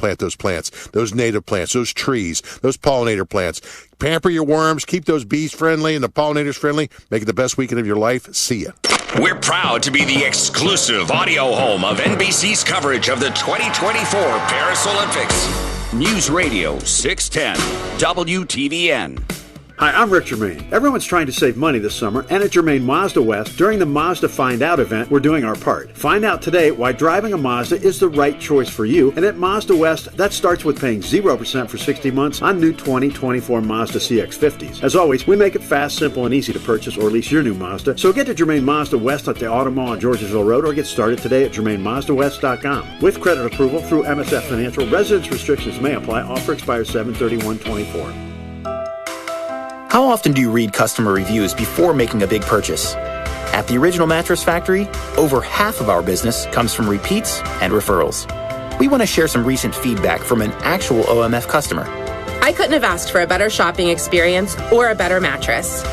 plant those plants, those native plants, those trees, those pollinator plants. Pamper your worms, keep those bees friendly and the pollinators friendly. Make it the best weekend of your life. See ya. We're proud to be the exclusive audio home of NBC's coverage of the 2024 Paris Olympics. News Radio 610 WTVN. Hi, I'm Rick Germain. Everyone's trying to save money this summer, and at Germain Mazda West, during the Mazda Find Out event, we're doing our part. Find out today why driving a Mazda is the right choice for you, and at Mazda West, that starts with paying 0% for 60 months on new 2024 Mazda CX-50s. As always, we make it fast, simple, and easy to purchase or lease your new Mazda, so get to Germain Mazda West at the Auto Mall on Georgesville Road, or get started today at GermainMazdaWest.com. With credit approval through MSF Financial, residence restrictions may apply. Offer expires 7/31/24. How often do you read customer reviews before making a big purchase? At the Original Mattress Factory, over half of our business comes from repeats and referrals. We want to share some recent feedback from an actual OMF customer. I couldn't have asked for a better shopping experience or a better mattress.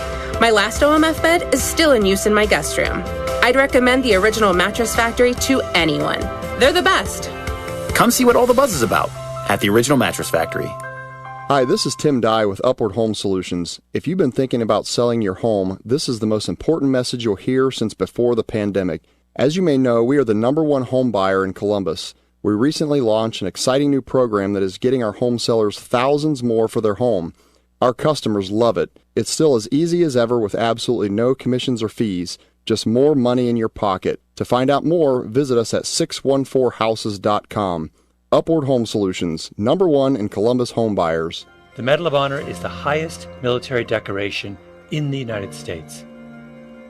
My last OMF bed is still in use in my guest room. I'd recommend the Original Mattress Factory to anyone. They're the best. Come see what all the buzz is about at the Original Mattress Factory. Hi, this is Tim Dye with Upward Home Solutions. If you've been thinking about selling your home, this is the most important message you'll hear since before the pandemic. As you may know, we are the #1 home buyer in Columbus. We recently launched an exciting new program that is getting our home sellers thousands more for their home. Our customers love it. It's still as easy as ever with absolutely no commissions or fees, just more money in your pocket. To find out more, visit us at 614houses.com. Upward Home Solutions, #1 in Columbus home buyers. The Medal of Honor is the highest military decoration in the United States.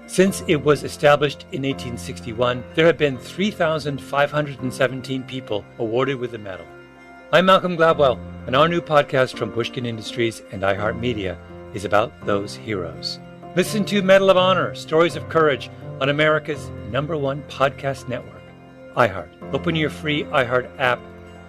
Since it was established in 1861, there have been 3,517 people awarded with the medal. I'm Malcolm Gladwell, and our new podcast from Pushkin Industries and iHeartMedia is about those heroes. Listen to Medal of Honor, Stories of Courage on America's #1 podcast network, iHeart. Open your free iHeart app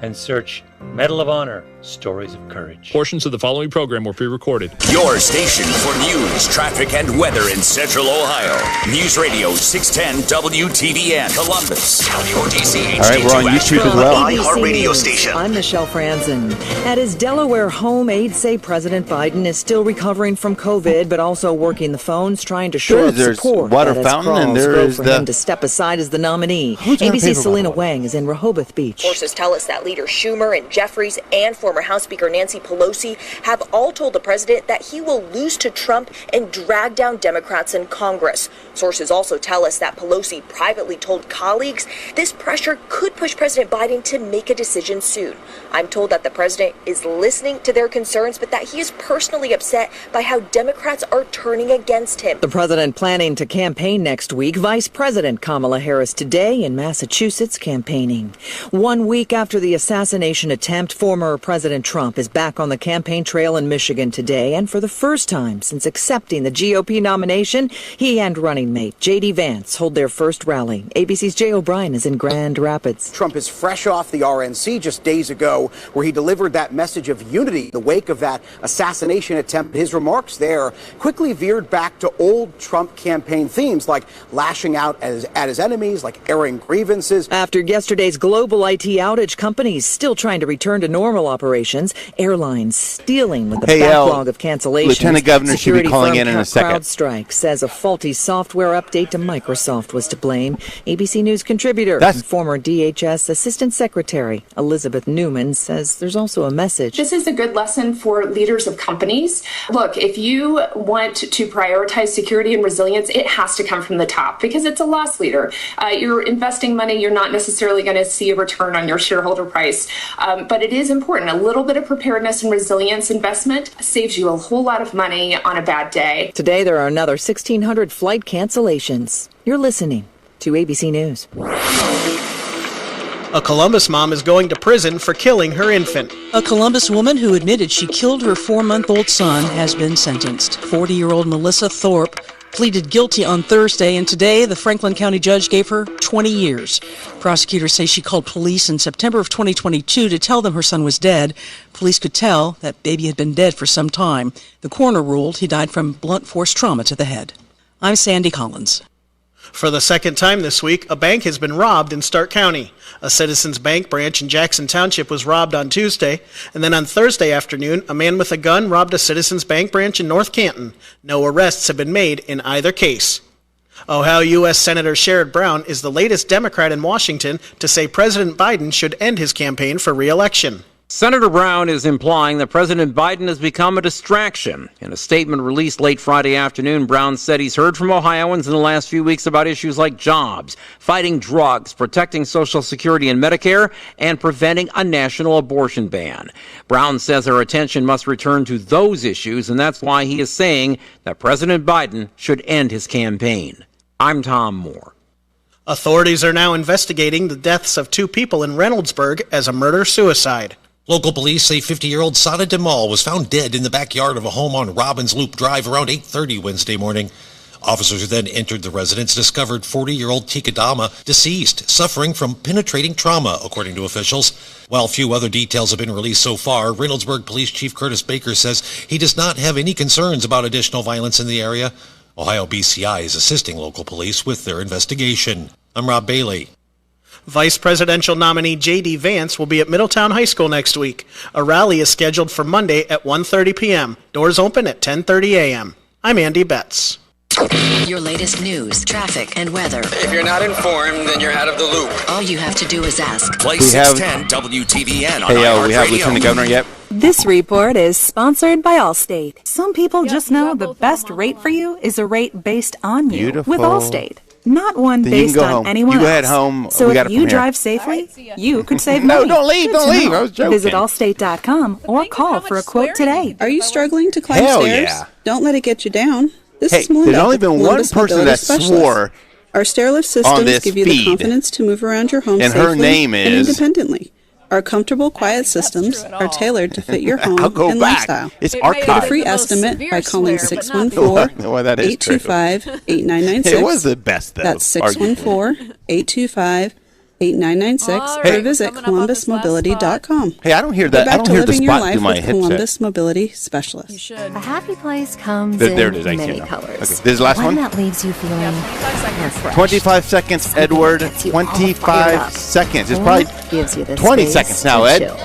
and search Medal of Honor, Stories of Courage. Portions of the following program were pre-recorded. Your station for news, traffic, and weather in Central Ohio. News Radio 610 WTVN, Columbus, WOTC HD2. All right, we're on YouTube as well. iHeart Radio station. I'm Michelle Franzen. At his Delaware home, aides say President Biden is still recovering from COVID, but also working the phones, trying to shore up support. Water fountain, and there is for him to step aside as the nominee. ABC's Selena Wang is in Rehoboth Beach. Sources tell us that Leader Schumer and Jeffries and former House Speaker Nancy Pelosi have all told the president that he will lose to Trump and drag down Democrats in Congress. Sources also tell us that Pelosi privately told colleagues this pressure could push President Biden to make a decision soon. I'm told that the president is listening to their concerns, but that he is personally upset by how Democrats are turning against him. The president planning to campaign next week. Vice President Kamala Harris today in Massachusetts campaigning. 1 week after the assassination attempt, former President Trump is back on the campaign trail in Michigan today, and for the first time since accepting the GOP nomination, he and running mate JD Vance hold their first rally. ABC's Jay O'Brien is in Grand Rapids. Trump is fresh off the RNC just days ago, where he delivered that message of unity in the wake of that assassination attempt. His remarks there quickly veered back to old Trump campaign themes, like lashing out at his enemies, like airing grievances. After yesterday's global IT outage, companies still trying to return to normal operations. Airlines stealing with the backlog of cancellations. Lieutenant Governor should be calling in a second. CrowdStrike says a faulty software update to Microsoft was to blame. ABC News contributor and former DHS Assistant Secretary Elizabeth Newman says there's also a message. This is a good lesson for leaders of companies. Look, if you want to prioritize security and resilience, it has to come from the top, because it's a loss leader. You're investing money, you're not necessarily going to see a return on your shareholder price. But it is important. A little bit of preparedness and resilience investment saves you a whole lot of money on a bad day. Today, there are another 1,600 flight cancellations. You're listening to ABC News. A Columbus mom is going to prison for killing her infant. A Columbus woman who admitted she killed her 4-month-old son has been sentenced. 40-year-old Melissa Thorpe pleaded guilty on Thursday, and today the Franklin County judge gave her 20 years. Prosecutors say she called police in September of 2022 to tell them her son was dead. Police could tell that baby had been dead for some time. The coroner ruled he died from blunt force trauma to the head. I'm Sandy Collins. For the second time this week, a bank has been robbed in Stark County. A Citizens Bank branch in Jackson Township was robbed on Tuesday, and then on Thursday afternoon, a man with a gun robbed a Citizens Bank branch in North Canton. No arrests have been made in either case. Ohio U.S. Senator Sherrod Brown is the latest Democrat in Washington to say President Biden should end his campaign for re-election. Senator Brown is implying that President Biden has become a distraction. In a statement released late Friday afternoon, Brown said he's heard from Ohioans in the last few weeks about issues like jobs, fighting drugs, protecting Social Security and Medicare, and preventing a national abortion ban. Brown says our attention must return to those issues, and that's why he is saying that President Biden should end his campaign. I'm Tom Moore. Authorities are now investigating the deaths of 2 people in Reynoldsburg as a murder-suicide. Local police say 50-year-old Sada Demal was found dead in the backyard of a home on Robbins Loop Drive around 8:30 Wednesday morning. Officers then entered the residence, discovered 40-year-old Tika Dama deceased, suffering from penetrating trauma, according to officials. While few other details have been released so far, Reynoldsburg Police Chief Curtis Baker says he does not have any concerns about additional violence in the area. Ohio BCI is assisting local police with their investigation. I'm Rob Bailey. Vice presidential nominee JD Vance will be at Middletown High School next week. A rally is scheduled for Monday at 1:30 p.m. Doors open at 10:30 a.m. I'm Andy Betts. Your latest news, traffic, and weather. If you're not informed, then you're out of the loop. All you have to do is ask. Play 610 WTVN on iHeartRadio. We have Lieutenant Governor yet? This report is sponsored by Allstate. Some people just know the best rate for you is a rate based on you. Beautiful. With Allstate. Not one Then based on home. anyone else. You go ahead home. So we got if it you from drive here. safely, you could save No, money. don't leave. Don't leave. I was joking. Visit allstate.com or call for a quote today. Are you struggling to climb Hell stairs? yeah. Don't let it get you down. This Hey, is Melinda. there's only been one Columbus person Mobility that Specialist. swore Our stairlift on this systems give you the feed, confidence to move around your home and safely her name and is- independently. Our comfortable, quiet systems are tailored to fit your home I'll go and back. lifestyle. It's Get a archived. free estimate by calling Well, that is true. 614-825-8996. It was the best, though. That's arguably. 614-825-8996 or visit columbusmobility.com. Hey, I don't hear Go that. I back don't to hear the living your spot life through my with headset. Columbus Mobility Specialist. A happy place comes There it in is. I see many it now. colors. Okay, this is the last one? that leaves you feeling refreshed. 25 seconds, Edward. gets you all fired 25 up. seconds. It's Or probably gives you the 20 space seconds now, to Ed. chill.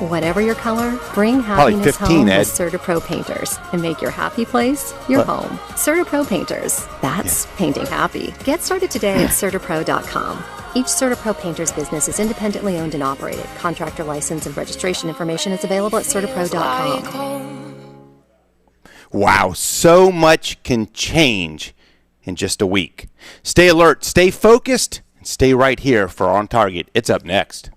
Whatever your color, bring Probably happiness 15, home Ed. with CertaPro Painters and make your happy place your What? home. CertaPro Painters. That's painting happy. Get started today at CertaPro.com. Each CertaPro Painters business is independently owned and operated. Contractor license and registration information is available at CertaPro.com. Wow, so much can change in just a week. Stay alert, stay focused, and stay right here for On Target. It's up next.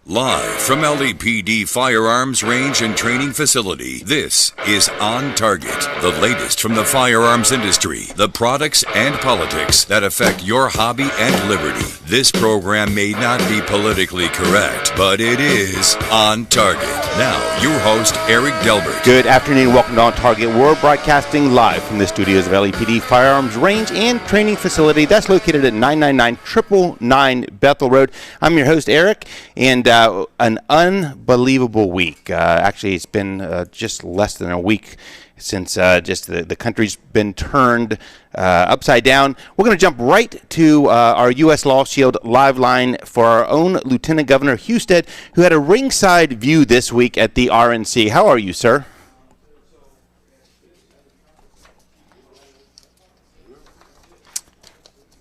Live from LAPD Firearms Range and Training Facility, this is On Target, the latest from the firearms industry, the products and politics that affect your hobby and liberty. This program may not be politically correct, but it is On Target. Now, your host, Eric Delbert. Good afternoon, welcome to On Target. We're broadcasting live from the studios of LAPD Firearms Range and Training Facility. That's located at 999 Bethel Road. I'm your host, Eric, and an unbelievable week. Actually, it's been just less than a week since just the country's been turned upside down. We're going to jump right to our U.S. Law Shield live line for our own Lieutenant Governor Husted, who had a ringside view this week at the RNC. How are you, sir?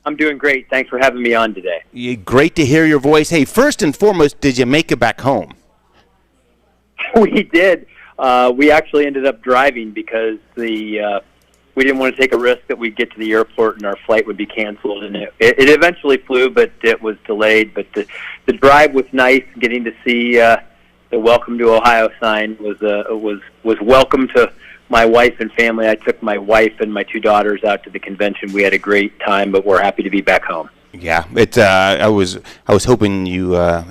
I'm doing great. Thanks for having me on today. Great to hear your voice. Hey, first and foremost, did you make it back home? We did. We actually ended up driving because we didn't want to take a risk that we'd get to the airport and our flight would be canceled. And it eventually flew, but it was delayed. But the drive was nice. Getting to see the "Welcome to Ohio" sign was welcome to my wife and family. I took my wife and my 2 daughters out to the convention. We had a great time, but we're happy to be back home. Yeah, it's. I was hoping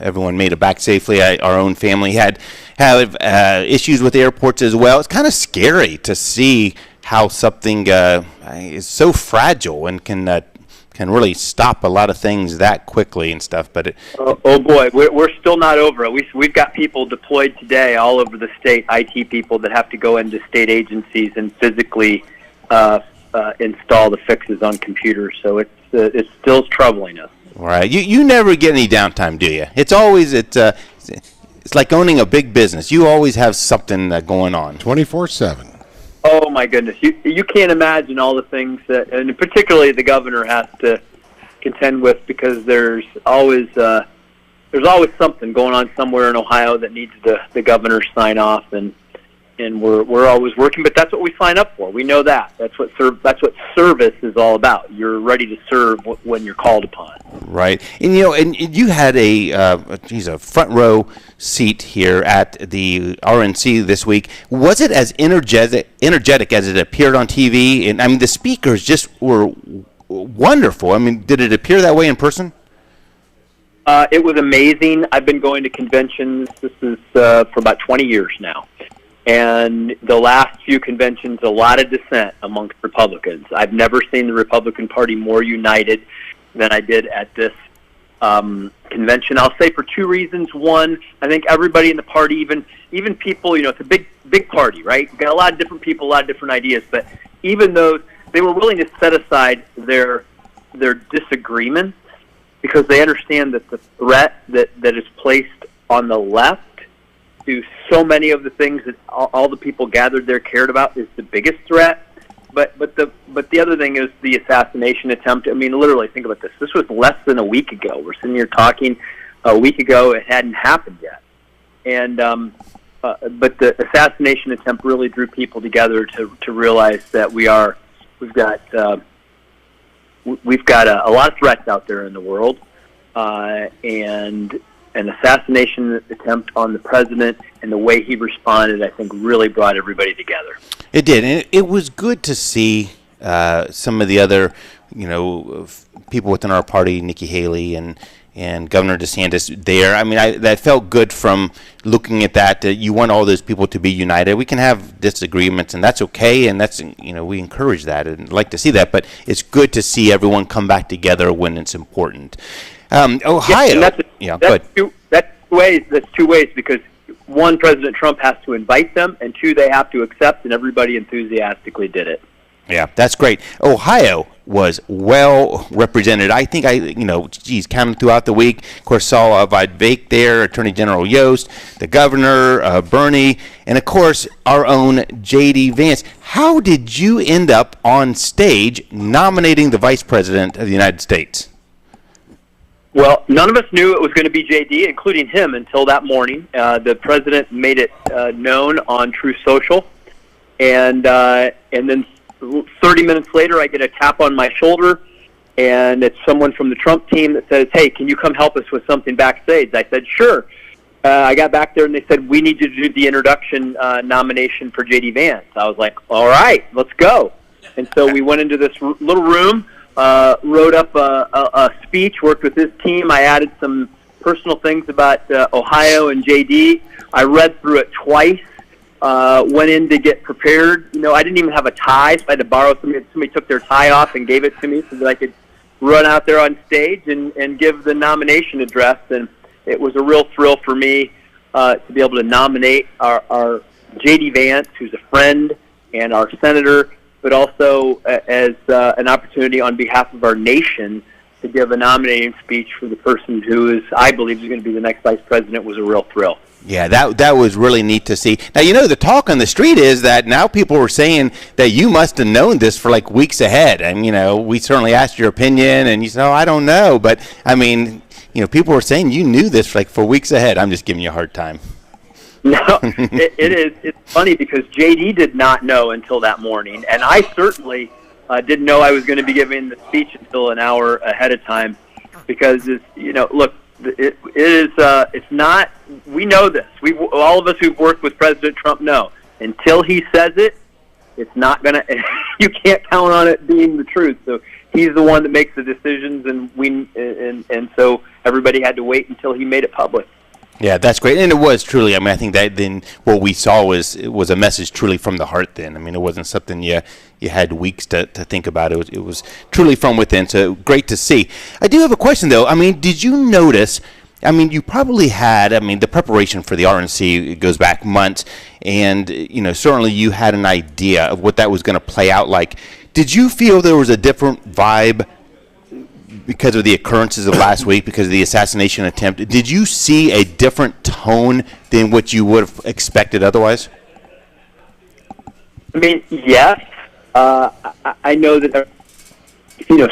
everyone made it back safely. Our own family had issues with airports as well. It's kind of scary to see how something is so fragile and can really stop a lot of things that quickly and stuff. But oh boy, we're still not over it. We've got people deployed today all over the state, IT people that have to go into state agencies and physically install the fixes on computers. So it's still troubling us. Right. You never get any downtime, do you? It's always it's like owning a big business. You always have something going on. 24/7. Oh my goodness, you can't imagine all the things that, and particularly the governor has to contend with, because there's always something going on somewhere in Ohio that needs the governor's sign off, and we're always working. But that's what we sign up for. We know that. That's what service is all about. You're ready to serve when you're called upon. Right, and you had a front row seat here at the RNC this week. Was it as energetic as it appeared on TV? And I mean, the speakers just were wonderful. I mean, did it appear that way in person? It was amazing. I've been going to conventions. This is for about 20 years now. And the last few conventions, a lot of dissent amongst Republicans. I've never seen the Republican Party more united than I did at this convention. I'll say for two reasons. One, I think everybody in the party, even people, it's a big party, right? You've got a lot of different people, a lot of different ideas, but even those, they were willing to set aside their disagreements, because they understand that the threat that is placed on the left to so many of the things that all the people gathered there cared about is the biggest threat. But the other thing is the assassination attempt. I mean, literally, think about this. This was less than a week ago. We're sitting here talking a week ago. It hadn't happened yet. And but the assassination attempt really drew people together to realize that we've got a lot of threats out there in the world, and an assassination attempt on the president and the way he responded, I think, really brought everybody together. It did, and it was good to see some of the other, people within our party, Nikki Haley and Governor DeSantis there. I mean, that felt good from looking at that. You want all those people to be united. We can have disagreements, and that's okay, and that's, we encourage that and like to see that. But it's good to see everyone come back together when it's important. Ohio. That's two ways, because one, President Trump has to invite them, and two, they have to accept, and everybody enthusiastically did it. Yeah, that's great. Ohio was well represented. I think counting throughout the week, of course, saw Vivek there, Attorney General Yost, the governor, Bernie, and of course, our own JD Vance. How did you end up on stage nominating the Vice President of the United States? Well, none of us knew it was going to be JD, including him, until that morning. The president made it known on Truth Social, and then 30 minutes later, I get a tap on my shoulder, and it's someone from the Trump team that says, "Hey, can you come help us with something backstage?" I said, "Sure." I got back there, and they said, "We need you to do the introduction nomination for JD Vance." I was like, "All right, let's go." And so we went into this little room. Wrote up a speech, worked with his team. I added some personal things about Ohio and JD. I read through it twice, went in to get prepared. I didn't even have a tie, so I had to borrow somebody. Somebody took their tie off and gave it to me so that I could run out there on stage and give the nomination address. And it was a real thrill for me to be able to nominate our JD Vance, who's a friend, and our senator, but also as an opportunity on behalf of our nation to give a nominating speech for the person who I believe is going to be the next vice president. Was a real thrill. Yeah, that was really neat to see. Now, the talk on the street is that now people were saying that you must have known this for like weeks ahead. And, we certainly asked your opinion, and you said, "Oh, I don't know." But, I mean, people were saying you knew this for weeks ahead. I'm just giving you a hard time. No, it is. It's funny because JD did not know until that morning, and I certainly didn't know I was going to be giving the speech until an hour ahead of time, because look, it is. It's not. We know this. All of us who've worked with President Trump know until he says it, it's not gonna. You can't count on it being the truth. So he's the one that makes the decisions, and so everybody had to wait until he made it public. Yeah, that's great, and it was truly. I mean, I think that then what we saw was a message truly from the heart. Then, I mean, it wasn't something you had weeks to think about. It was truly from within. So great to see. I do have a question though. I mean, did you notice I mean, you probably had, I mean, the preparation for the RNC goes back months, and, certainly you had an idea of what that was going to play out like. Did you feel there was a different vibe because of the occurrences of last week, because of the assassination attempt? Did you see a different tone than what you would have expected otherwise? I mean, yes. I know that,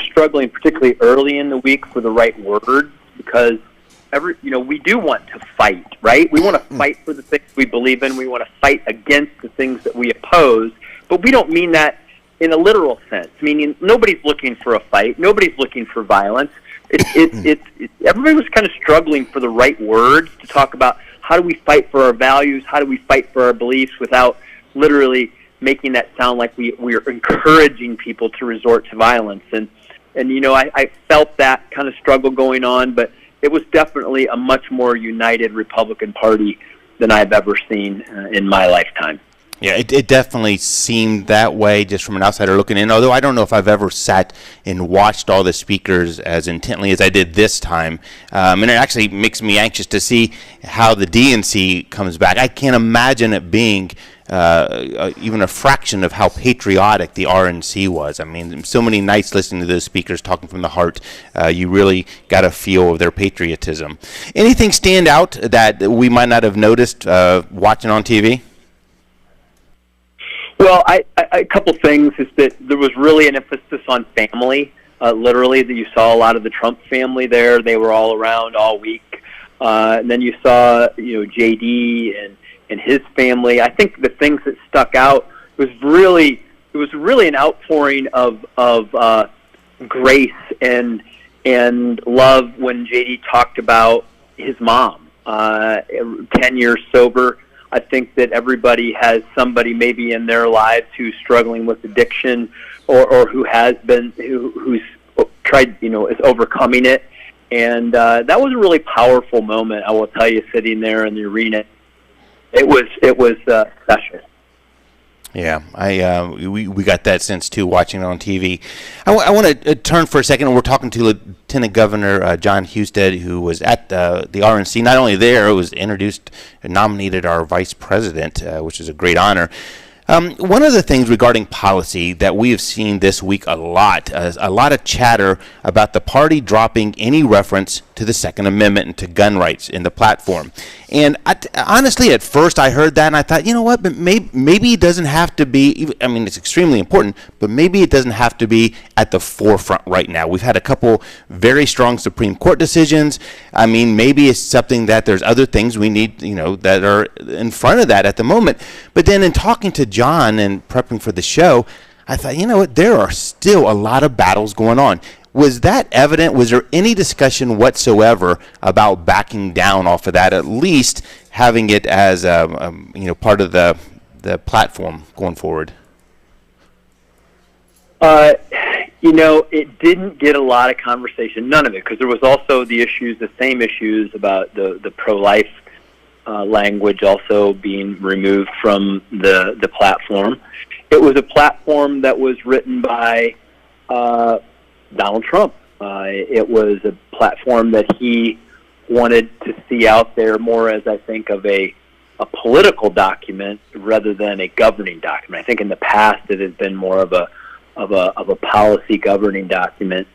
struggling particularly early in the week for the right words, because we do want to fight, right? We want to fight for the things we believe in. We want to fight against the things that we oppose, but we don't mean that in a literal sense, meaning nobody's looking for a fight. Nobody's looking for violence. Everybody was kind of struggling for the right words to talk about how do we fight for our values, how do we fight for our beliefs without literally making that sound like we're encouraging people to resort to violence. And I felt that kind of struggle going on, but it was definitely a much more united Republican Party than I've ever seen in my lifetime. Yeah, it definitely seemed that way just from an outsider looking in, although I don't know if I've ever sat and watched all the speakers as intently as I did this time. And it actually makes me anxious to see how the DNC comes back. I can't imagine it being even a fraction of how patriotic the RNC was. I mean, so many nights listening to those speakers talking from the heart, you really got a feel of their patriotism. Anything stand out that we might not have noticed watching on TV? Well, a couple things is that there was really an emphasis on family. Literally, that you saw a lot of the Trump family there. They were all around all week. And then you saw, JD and his family. I think the things that stuck out was really an outpouring of grace and love when JD talked about his mom. 10 years sober. I think that everybody has somebody maybe in their lives who's struggling with addiction or who's tried, is overcoming it. And that was a really powerful moment, I will tell you, sitting there in the arena. It was special. Yeah, we got that sense too watching it on TV. I want to turn for a second. We're talking to Lieutenant Governor John Husted, who was at the RNC. Not only there, it was introduced and nominated our vice president, which is a great honor. One of the things regarding policy that we have seen this week a lot of chatter about the party dropping any reference to the Second Amendment and to gun rights in the platform. And honestly, at first I heard that and I thought, you know what, but maybe it doesn't have to be, I mean, it's extremely important, but maybe it doesn't have to be at the forefront right now. We've had a couple very strong Supreme Court decisions. I mean, maybe it's something that there's other things we need, that are in front of that at the moment. But then in talking to John and prepping for the show, I thought, you know what, there are still a lot of battles going on. Was that evident? Was there any discussion whatsoever about backing down off of that, at least having it as part of the platform going forward? It didn't get a lot of conversation, none of it, because there was also the same issues about the pro-life language also being removed from the platform. It was a platform that was written by Donald Trump. It was a platform that he wanted to see out there more as, I think, of a political document rather than a governing document. I think in the past it has been more of a policy governing document.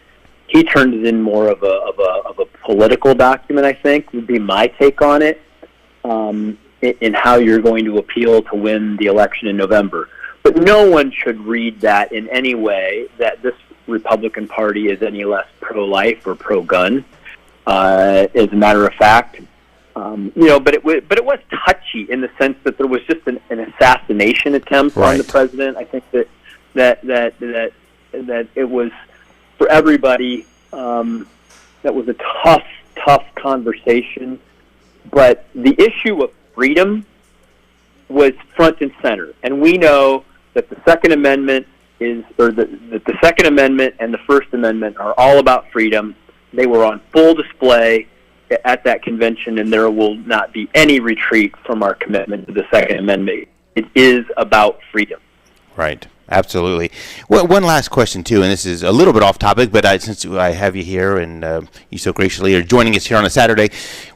He turned it in more of a political document, I think, would be my take on it, in how you're going to appeal to win the election in November. But no one should read that in any way that this Republican Party is any less pro-life or pro-gun. As a matter of fact, but it was touchy in the sense that there was just an assassination attempt on the president. I think that it was for everybody. That was a tough conversation. But the issue of freedom was front and center, and we know that the Second Amendment the Second Amendment and the First Amendment are all about freedom. They were on full display at that convention, and there will not be any retreat from our commitment to the Second Amendment. It is about freedom. Right. Absolutely. Well, one last question, too, and this is a little bit off topic, but since I have you here and you so graciously are joining us here on a Saturday,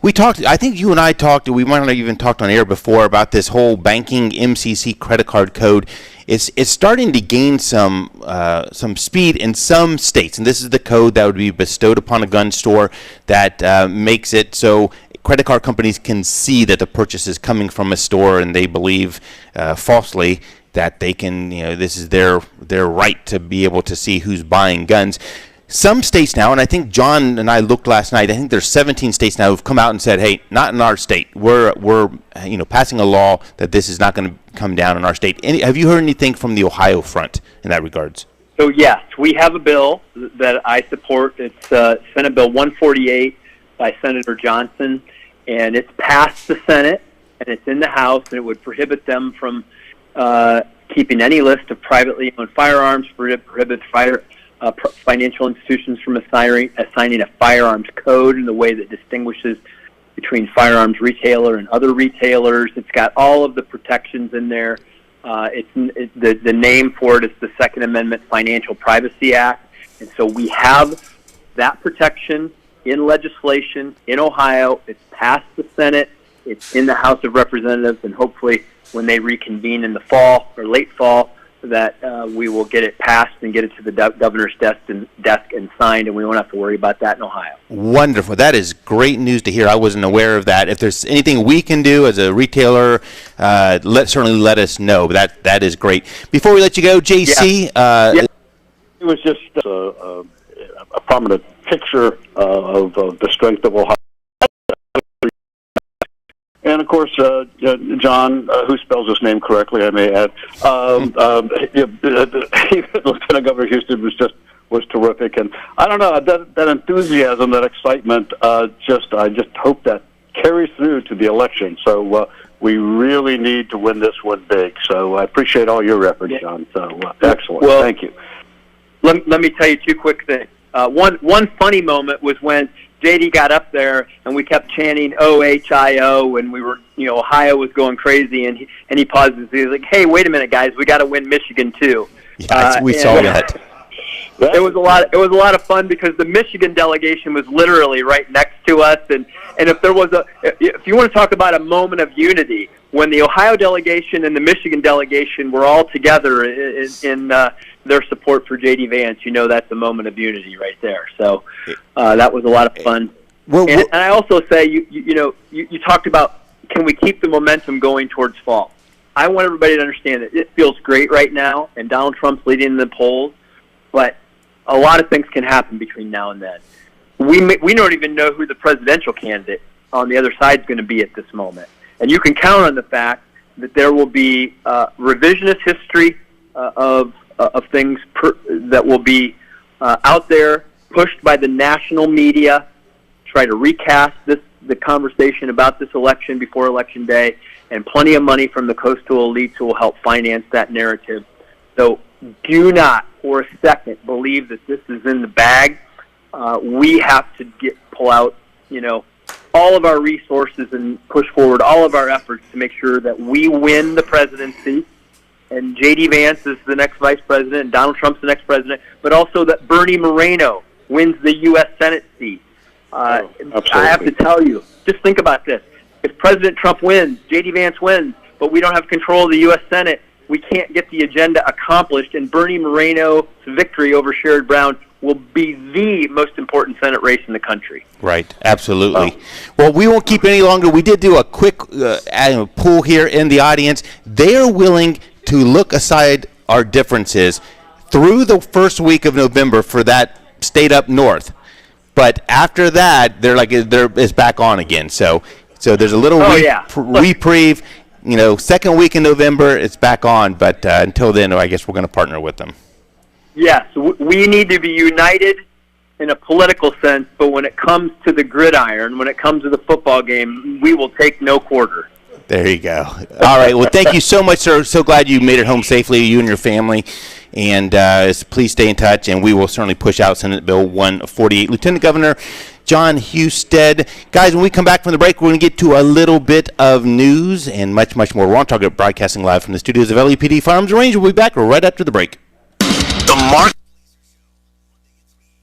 I think you and I talked, we might not have even talked on air before about this whole banking MCC credit card code. It's starting to gain some speed in some states, and this is the code that would be bestowed upon a gun store that makes it so credit card companies can see that the purchase is coming from a store, and they believe falsely that they can, this is their right to be able to see who's buying guns. Some states now, and I think John and I looked last night, I think there's 17 states now who've come out and said, hey, not in our state. We're passing a law that this is not going to come down in our state. Have you heard anything from the Ohio front in that regards? So, yes, we have a bill that I support. It's Senate Bill 148 by Senator Johnson, and it's passed the Senate, and it's in the House, and it would prohibit them from keeping any list of privately owned firearms, prohibits financial institutions from assigning a firearms code in the way that distinguishes between firearms retailer and other retailers. It's got all of the protections in there. The name for it is the Second Amendment Financial Privacy Act, and so we have that protection in legislation in Ohio. It's passed the Senate. It's in the House of Representatives, and hopefully when they reconvene in the fall or late fall, that we will get it passed and get it to the governor's desk and signed, and we won't have to worry about that in Ohio. Wonderful. That is great news to hear. I wasn't aware of that. If there's anything we can do as a retailer, certainly let us know. But that is great. Before we let you go, JC. It was just a prominent picture of the strength of Ohio. And, of course, John, who spells his name correctly, I may add, Lieutenant Governor Husted was terrific. And I don't know, that enthusiasm, that excitement, I just hope that carries through to the election. So we really need to win this one big. So I appreciate all your efforts, John. So excellent. Well, thank you. Let me tell you two quick things. One funny moment was when JD got up there and we kept chanting OHIO, and we were, Ohio was going crazy, and he pauses. He was like, "Hey, wait a minute, guys, we got to win Michigan too." Yeah, we saw that. It was a lot of fun because the Michigan delegation was literally right next to us, and if you want to talk about a moment of unity, when the Ohio delegation and the Michigan delegation were all together in their support for JD Vance, that's a moment of unity right there. So that was a lot of fun. And I also say, you talked about, can we keep the momentum going towards fall? I want everybody to understand that it feels great right now, and Donald Trump's leading in the polls, but a lot of things can happen between now and then. We don't even know who the presidential candidate on the other side is going to be at this moment. And you can count on the fact that there will be revisionist history of things that will be out there, pushed by the national media, try to recast the conversation about this election before Election Day, and plenty of money from the coastal elites who will help finance that narrative. So do not for a second believe that this is in the bag. We have to pull out, all of our resources and push forward all of our efforts to make sure that we win the presidency, and JD Vance is the next vice president, and Donald Trump's the next president, but also that Bernie Moreno wins the U.S. Senate seat. I have to tell you, just think about this. If President Trump wins, JD Vance wins, but we don't have control of the U.S. Senate, we can't get the agenda accomplished, and Bernie Moreno's victory over Sherrod Brown will be the most important Senate race in the country. Right, absolutely. Well, we won't keep it any longer. We did do a quick poll here in the audience. They are willing to look aside our differences through the first week of November for that state up north. But after that, it's back on again. So there's a little reprieve. Second week in November, it's back on. But until then, I guess we're going to partner with them. Yes, we need to be united in a political sense, but when it comes to the gridiron, when it comes to the football game, we will take no quarter. There you go. All right. Well, thank you so much, sir. So glad you made it home safely, you and your family. And please stay in touch, and we will certainly push out Senate Bill 148. Lieutenant Governor John Husted. Guys, when we come back from the break, we're going to get to a little bit of news and much, much more. We're on Target, broadcasting live from the studios of LAPD Firearms Range. We'll be back right after the break. The Mark.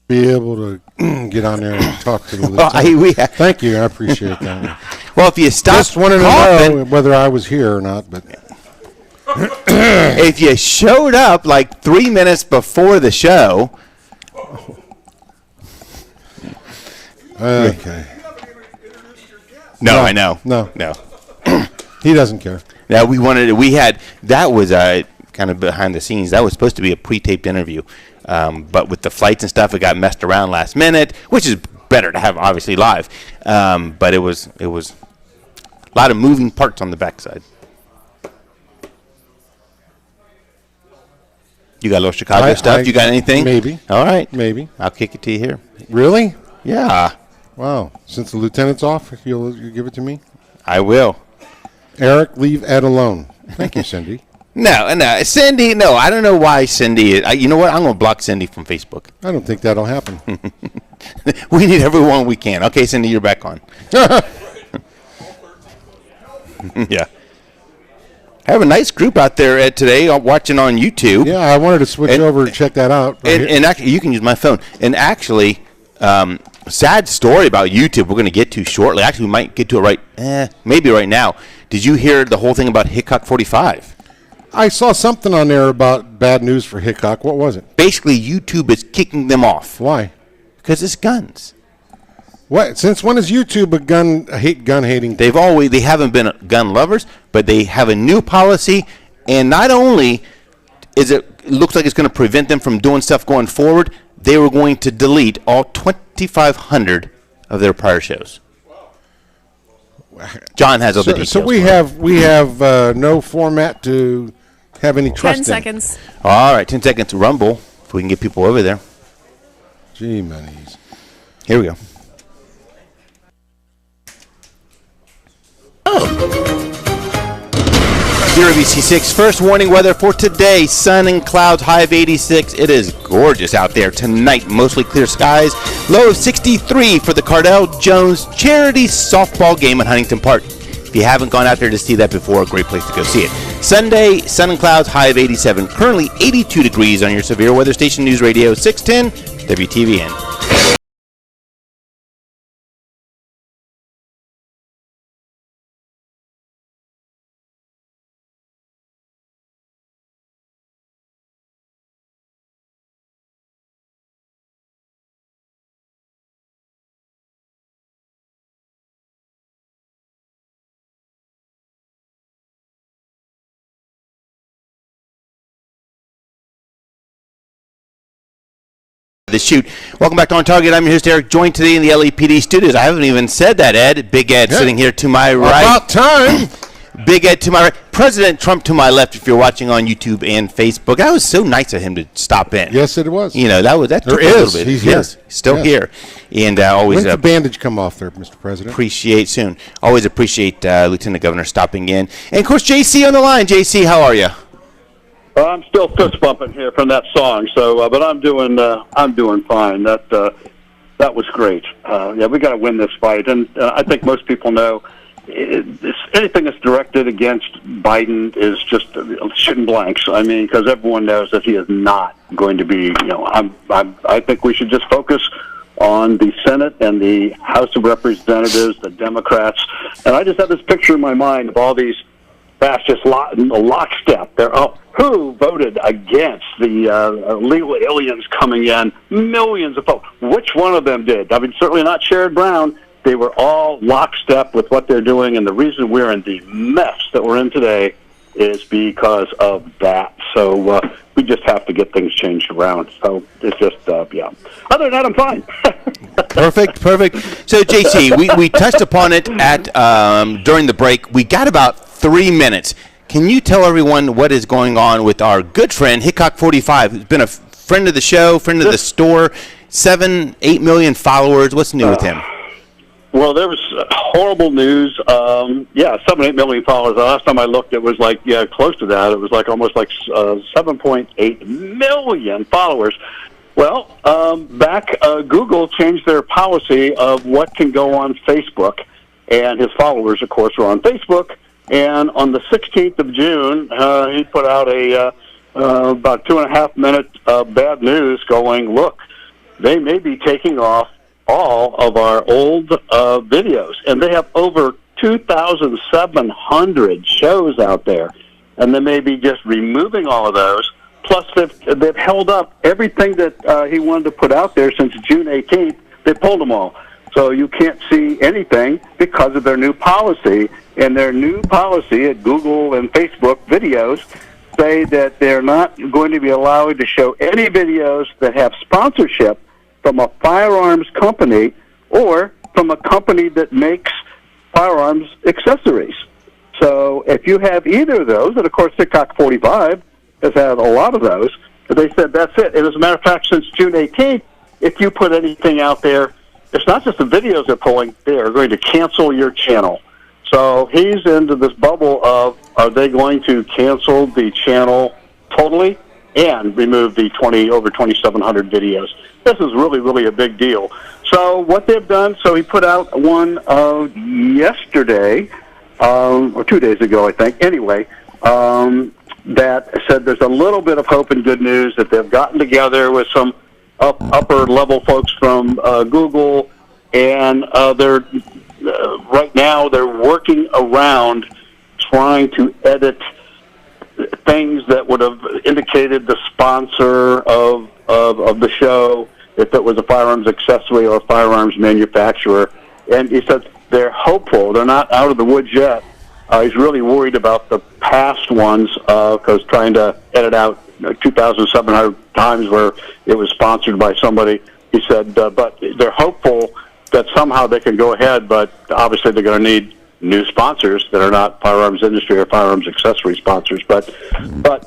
Be able to get on there and talk to the lieutenant. Thank you. I appreciate that. Well, if you stop just wanted to know whether I was here or not, but if you showed up like 3 minutes before the show. Okay. No, I know. No. He doesn't care. Yeah, that was kind of behind the scenes. That was supposed to be a pre-taped interview. But with the flights and stuff, it got messed around last minute, which is better to have obviously live. But it was a lot of moving parts on the backside. You got a little Chicago stuff? You got anything? Maybe. All right. Maybe. I'll kick it to you here. Really? Yeah. Wow. Since the lieutenant's off, if you'll give it to me? I will. Eric, leave Ed alone. Thank you, Cindy. No, Cindy, no, I don't know why Cindy, you know what, I'm going to block Cindy from Facebook. I don't think that'll happen. We need everyone we can. Okay, Cindy, you're back on. Yeah. I have a nice group out there today watching on YouTube. Yeah, I wanted to switch over and check that out. And actually, you can use my phone. And actually, sad story about YouTube we're going to get to shortly. Actually, we might get to it maybe right now. Did you hear the whole thing about Hickok 45? I saw something on there about bad news for Hickok. What was it? Basically, YouTube is kicking them off. Why? Because it's guns. What? Since when is YouTube a gun hating? They haven't been gun lovers, but they have a new policy, and not only looks like it's going to prevent them from doing stuff going forward, they were going to delete all 2,500 of their prior shows. John has other details. So we have no format to have any trust 10 seconds. All right, 10 seconds to rumble if we can get people over there. Gee, manies. Here we go. Here at VC6, first warning weather for today. Sun and clouds, high of 86. It is gorgeous out there tonight. Mostly clear skies. Low of 63 for the Cardinal Jones charity softball game at Huntington Park. If you haven't gone out there to see that before, a great place to go see it. Sunday, sun and clouds, high of 87. Currently 82 degrees on your severe weather station, News Radio 610 WTVN. The shoot. Welcome back to On Target. I'm your host, Eric, joined today in the LAPD studios. I haven't even said that, Ed. Big Ed sitting here to my right. About time. Big Ed to my right. President Trump to my left, if you're watching on YouTube and Facebook. That was so nice of him to stop in. Yes, it was. You know, that took a little bit. He's here. Still here. And always. When's the bandage come off there, Mr. President? Appreciate soon. Always appreciate Lieutenant Governor stopping in. And, of course, JC on the line. JC, how are you? I'm still fist bumping here from that song, so but I'm doing fine. That was great. Yeah, we got to win this fight, and I think most people know anything that's directed against Biden is just shooting blanks. I mean, because everyone knows that he is not going to be. I think we should just focus on the Senate and the House of Representatives, the Democrats, and I just have this picture in my mind of all these fascist lockstep. They're who voted against the illegal aliens coming in? Millions of folks. Which one of them did? I mean, certainly not Sherrod Brown. They were all lockstep with what they're doing, and the reason we're in the mess that we're in today is because of that. So we just have to get things changed around. So it's just, yeah. Other than that, I'm fine. Perfect. So, JC, we touched upon it at during the break. We got about 3 minutes. Can you tell everyone what is going on with our good friend Hickok 45, who's been a friend of the show, friend of the store, 7-8 million followers? What's new with him? Well, there was horrible news. 7-8 million followers. The last time I looked, it was close to that. It was almost 7.8 million followers. Well, Google changed their policy of what can go on Facebook, and his followers, of course, are on Facebook. And on the 16th of June, he put out a about 2.5-minute bad news going, look, they may be taking off all of our old videos. And they have over 2,700 shows out there. And they may be just removing all of those. Plus, they've held up everything that he wanted to put out there since June 18th. They pulled them all. So you can't see anything because of their new policy. And their new policy at Google and Facebook videos say that they're not going to be allowed to show any videos that have sponsorship from a firearms company or from a company that makes firearms accessories. So if you have either of those, and of course TikTok 45 has had a lot of those, they said that's it. And as a matter of fact, since June 18th, if you put anything out there, it's not just the videos they're pulling, they are going to cancel your channel. So he's into this bubble of, are they going to cancel the channel totally and remove the over 2,700 videos? This is really, really a big deal. So what they've done, so he put out one yesterday, or 2 days ago, I think, anyway, that said there's a little bit of hope and good news that they've gotten together with some upper-level folks from Google, and they're right now they're working around trying to edit things that would have indicated the sponsor of the show, if it was a firearms accessory or a firearms manufacturer. And he said they're hopeful. They're not out of the woods yet. He's really worried about the past ones because trying to edit out 2,700 times where it was sponsored by somebody. He said, but they're hopeful that somehow they can go ahead, but obviously they're going to need new sponsors that are not firearms industry or firearms accessory sponsors. But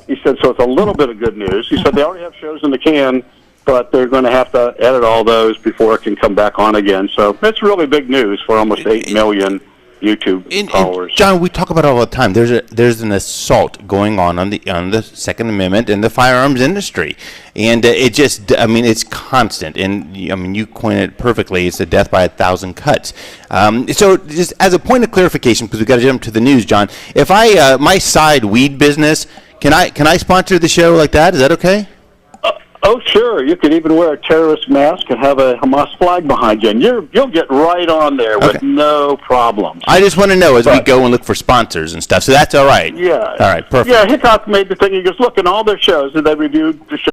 he said, so it's a little bit of good news. He said they already have shows in the can, but they're going to have to edit all those before it can come back on again. So it's really big news for almost 8 million YouTube followers. John, we talk about it all the time. There's an assault going on the Second Amendment in the firearms industry, and it just, I mean, it's constant. And I mean, you coined it perfectly. It's a death by 1,000 cuts. So just as a point of clarification, because we've got to jump to the news, John. If I my side weed business, can I sponsor the show like that? Is that okay? Oh, sure. You could even wear a terrorist mask and have a Hamas flag behind you, and you'll get right on there with no problems. I just want to know as we go and look for sponsors and stuff, so that's all right. Yeah. All right, perfect. Yeah, Hickok made the thing. He goes, look, in all their shows, and they reviewed the show.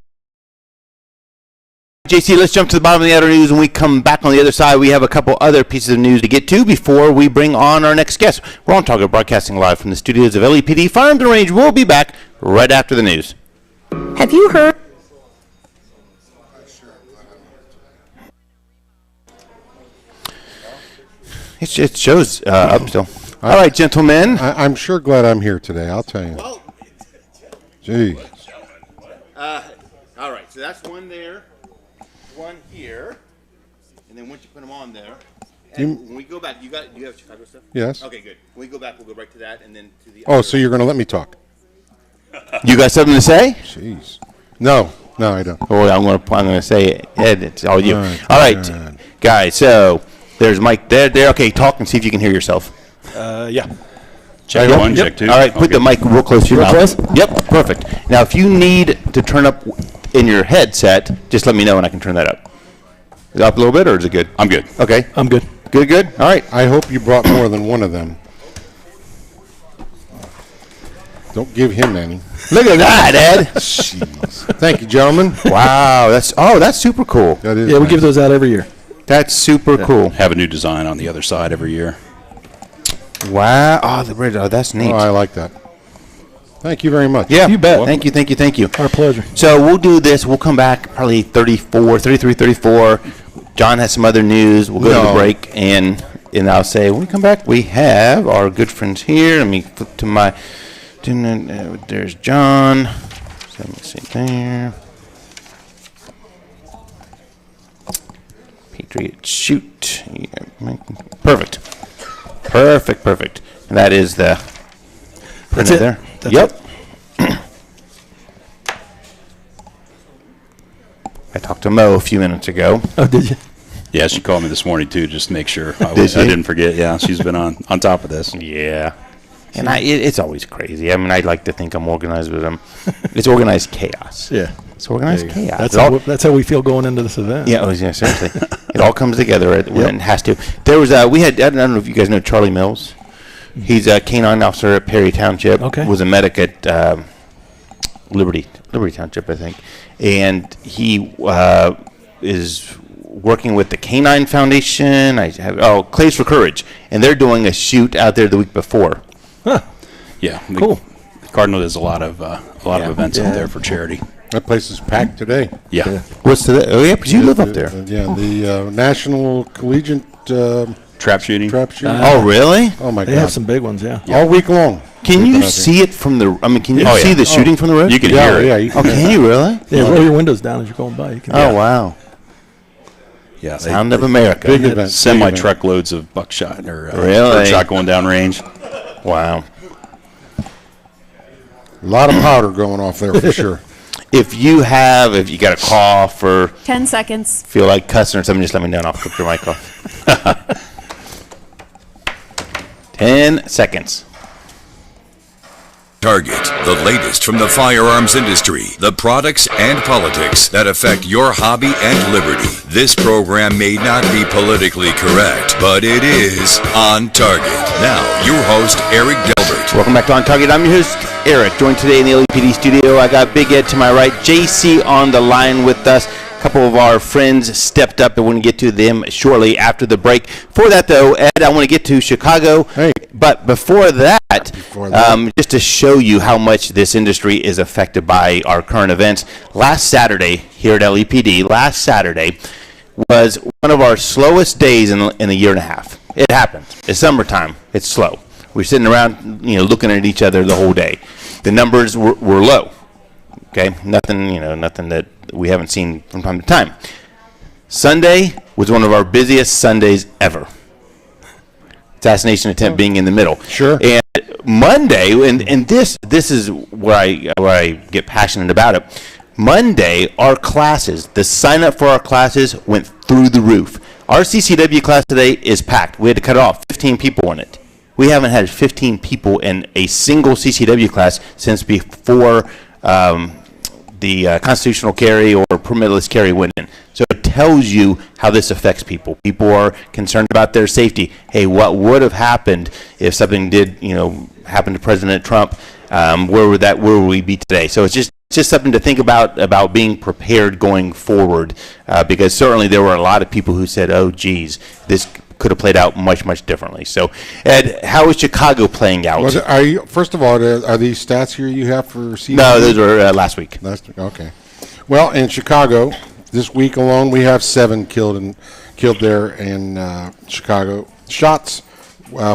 JC, let's jump to the bottom of the other news. When we come back on the other side, we have a couple other pieces of news to get to before we bring on our next guest. We're on Target, broadcasting live from the studios of LEPD Firearms and Range. We'll be back right after the news. Have you heard? It shows up still. All right, gentlemen. I'm sure glad I'm here today, I'll tell you. Gee. All right, so that's one there, one here, and then once you put them on there, and when we go back, do you have Chicago stuff? Yes. Okay, good. When we go back, we'll go right to that, and then to the Oh, so you're going to let me talk? You got something to say? Jeez. No, I don't. Oh, I'm going to say, Ed, it's all you. Oh, all right, guys, so there's Mike there. Okay, talk and see if you can hear yourself. Yeah. Check one, check two. All right, put the mic real close to your mouth. Close? Yep, perfect. Now, if you need to turn up in your headset, just let me know and I can turn that up. Is it up a little bit or is it good? I'm good. Okay. I'm good. Good. All right. I hope you brought more than one of them. Don't give him any. Look at that, Ed. Jeez. Thank you, gentlemen. Wow, that's super cool. That is Yeah, we nice. give those out every year. That's super cool. Have a new design on the other side every year. Wow. Oh, the red. Oh, that's neat. Oh, I like that. Thank you very much. Yeah, you bet. Thank you. Our pleasure. So we'll do this. We'll come back probably 34. John has some other news. We'll go to the break, and I'll say when we come back, we have our good friends here. Let me flip to my. There's John. So let me see there. Patriot Shoot. Yeah, perfect. And that is the printer there. That's it. I talked to Mo a few minutes ago. Oh, did you? Yeah, she called me this morning, too, just to make sure I didn't forget. Yeah, she's been on top of this. Yeah. And it's always crazy. I mean, I'd like to think I'm organized with them. It's organized chaos. Yeah. It's organized chaos. That's how we feel going into this event. Yeah, seriously. It all comes together when it has to. There was I don't know if you guys know Charlie Mills. He's a canine officer at Perry Township. Okay. Was a medic at Liberty Township, I think. And he is working with the Canine Foundation. Clays for Courage. And they're doing a shoot out there the week before. Huh. Yeah. Cool. The Cardinal does a lot of events out there for charity. That place is packed today. Yeah. What's today? Oh, yeah, because you live up there. The National Collegiate Trap shooting. Oh, really? Oh, my God. They have some big ones, yeah. All week long. Can you see it from the... I mean, can you see the shooting from the road? You can hear it. Yeah, you can. Can you really? Yeah, roll your windows down as you're going by. You can wow. Yeah, Sound of America. Big event. Semi-truckloads of buckshot or shot going down range. Wow. A lot of powder going off there for sure. If you got a cough or 10 seconds. Feel like cussing or something, just let me know and I'll clip your mic off. 10 seconds. Target, the latest from the firearms industry, the products and politics that affect your hobby and liberty. This program may not be politically correct, but it is on target. Now, your host, Eric Delbert. Welcome back to On Target. I'm your host, Eric, joined today in the LAPD studio. I got Big Ed to my right, JC on the line with us. A couple of our friends stepped up, and we're going to get to them shortly after the break. For that, though, Ed, I want to get to Chicago. Hey. But before that, just to show you how much this industry is affected by our current events, last Saturday here at LAPD, was one of our slowest days in a year and a half. It happened. It's summertime. It's slow. We're sitting around, looking at each other the whole day. The numbers were low. Okay, nothing that we haven't seen from time to time. Sunday was one of our busiest Sundays ever. Assassination attempt being in the middle. Sure. And Monday, and this is where I get passionate about it. Monday, our classes, the sign up for our classes went through the roof. Our CCW class today is packed. We had to cut off 15 people in it. We haven't had 15 people in a single CCW class since before the constitutional carry or permitless carry went in. So it tells you how this affects people. People are concerned about their safety. Hey, what would have happened if something did, happen to President Trump? Where would we be today? So it's just something to think about being prepared going forward, because certainly there were a lot of people who said, "Oh, geez, this could have played out much, much differently." So, Ed, how is Chicago playing out? First of all, are these stats here you have for season? No, those were last week. Okay. Well, in Chicago, this week alone, we have 7 killed there in Chicago. Shots